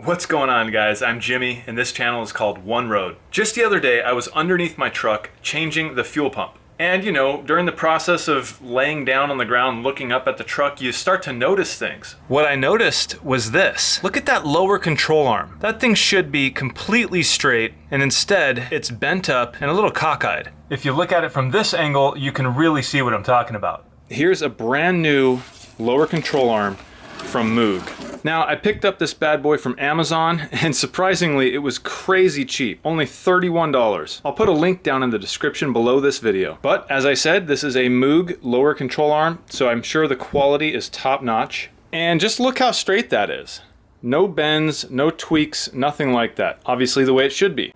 What's going on, guys? I'm Jimmy and this channel is called One Road. Just the other day I was underneath my truck changing the fuel pump. And you know, during the process of laying down on the ground looking up at the truck, you start to notice things. What I noticed was this. Look at that lower control arm. That thing should be completely straight, and instead it's bent up and a little cockeyed. If you look at it from this angle, you can really see what I'm talking about. Here's a brand new lower control arm from Moog. Now, I picked up this bad boy from Amazon, and surprisingly, it was crazy cheap, only $31. I'll put a link down in the description below this video. But as I said, this is a Moog lower control arm, so I'm sure the quality is top notch. And just look how straight that is. No bends, no tweaks, nothing like that. Obviously the way it should be.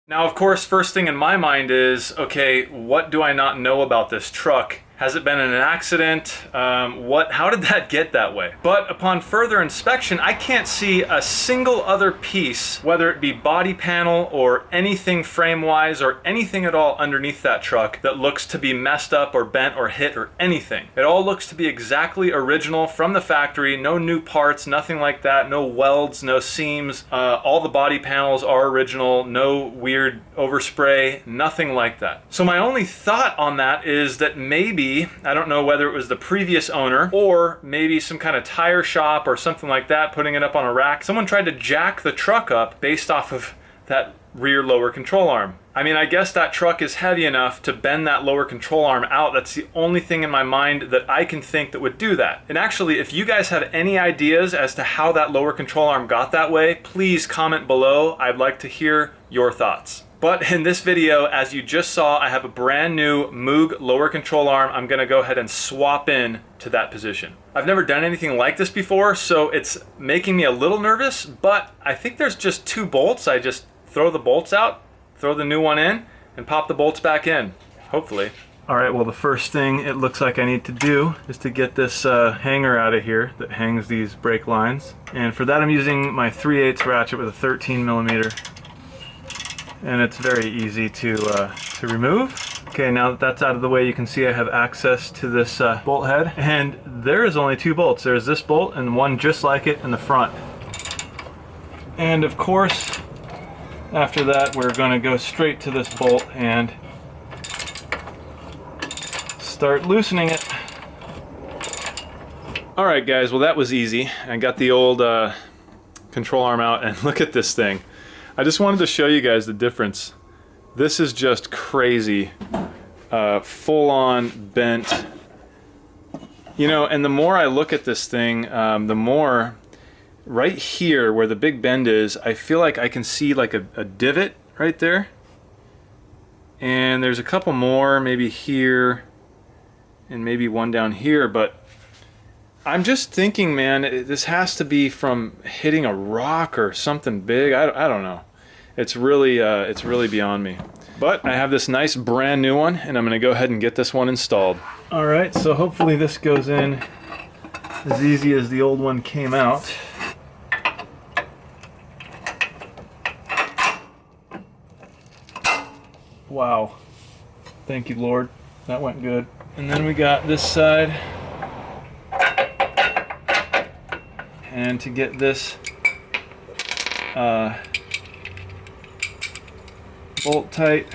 Now, of course, first thing in my mind is, okay, what do I not know about this truck? Has it been in an accident? How did that get that way? But upon further inspection, I can't see a single other piece, whether it be body panel or anything frame-wise or anything at all underneath that truck that looks to be messed up or bent or hit or anything. It all looks to be exactly original from the factory, no new parts, nothing like that, no welds, no seams. All the body panels are original, no weird overspray, nothing like that. So my only thought on that is that maybe, I don't know whether it was the previous owner or maybe some kind of tire shop or something like that, putting it up on a rack. Someone tried to jack the truck up based off of that rear lower control arm. I mean, I guess that truck is heavy enough to bend that lower control arm out. That's the only thing in my mind that I can think that would do that. And actually, if you guys have any ideas as to how that lower control arm got that way, please comment below. I'd like to hear your thoughts. But in this video, as you just saw, I have a brand new Moog lower control arm. I'm gonna go ahead and swap in to that position. I've never done anything like this before, so it's making me a little nervous, but I think there's just two bolts. I just throw the bolts out, throw the new one in, and pop the bolts back in, hopefully. All right, well, the first thing it looks like I need to do is to get this hanger out of here that hangs these brake lines. And for that, I'm using my 3/8 ratchet with a 13mm. And it's very easy to remove. Okay, now that that's out of the way, you can see I have access to this bolt head. And there is only two bolts. There's this bolt and one just like it in the front. And of course, after that, we're gonna go straight to this bolt and start loosening it. All right, guys, well, that was easy. I got the old control arm out, and look at this thing. I just wanted to show you guys the difference. This is just crazy, full-on bent. You know, and the more I look at this thing, the more, right here where the big bend is, I feel like I can see like a divot right there. And there's a couple more, maybe here, and maybe one down here, but I'm just thinking, man, this has to be from hitting a rock or something big. I don't know. It's really beyond me. But I have this nice brand new one, and I'm gonna go ahead and get this one installed. All right, so hopefully this goes in as easy as the old one came out. Wow. Thank you, Lord. That went good. And then we got this side. And to get this bolt tight,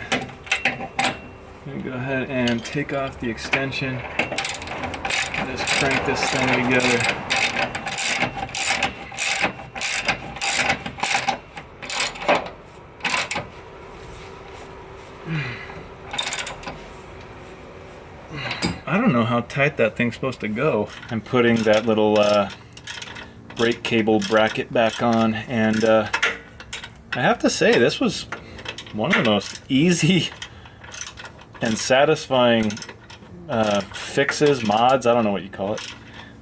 I'm going to go ahead and take off the extension and just crank this thing together. I don't know how tight that thing's supposed to go. I'm putting that little brake cable bracket back on, and I have to say, this was one of the most easy and satisfying fixes, mods, I don't know what you call it,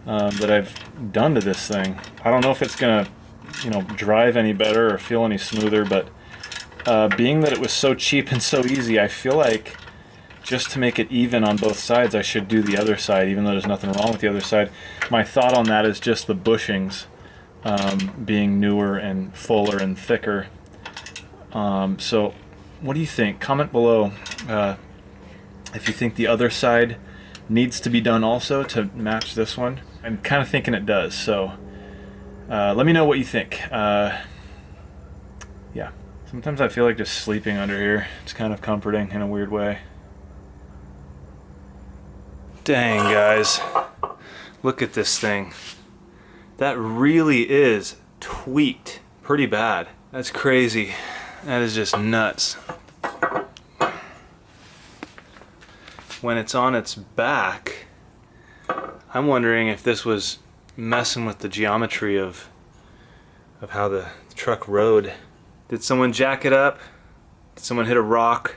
that I've done to this thing. I don't know if it's gonna, you know, drive any better or feel any smoother, but being that it was so cheap and so easy, I feel like just to make it even on both sides, I should do the other side, even though there's nothing wrong with the other side. My thought on that is just the bushings being newer and fuller and thicker. So what do you think? Comment below if you think the other side needs to be done also to match this one. I'm kind of thinking it does, so let me know what you think. Yeah, sometimes I feel like just sleeping under here. It's kind of comforting in a weird way. Dang, guys, look at this thing. That really is tweaked pretty bad. That's crazy. That is just nuts. When it's on its back, I'm wondering if this was messing with the geometry of how the truck rode. Did someone jack it up? Did someone hit a rock?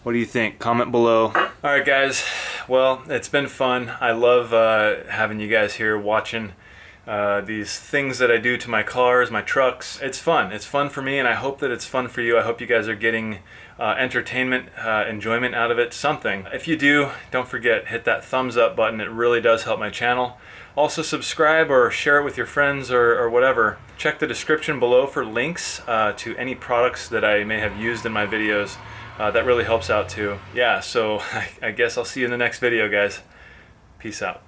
What do you think? Comment below. Alright guys, well, it's been fun. I love having you guys here watching these things that I do to my cars, my trucks. It's fun. It's fun for me, and I hope that it's fun for you. I hope you guys are getting entertainment, enjoyment out of it, something. If you do, don't forget, hit that thumbs up button. It really does help my channel. Also subscribe or share it with your friends or whatever. Check the description below for links to any products that I may have used in my videos. That really helps out too. Yeah, so I guess I'll see you in the next video, guys. Peace out.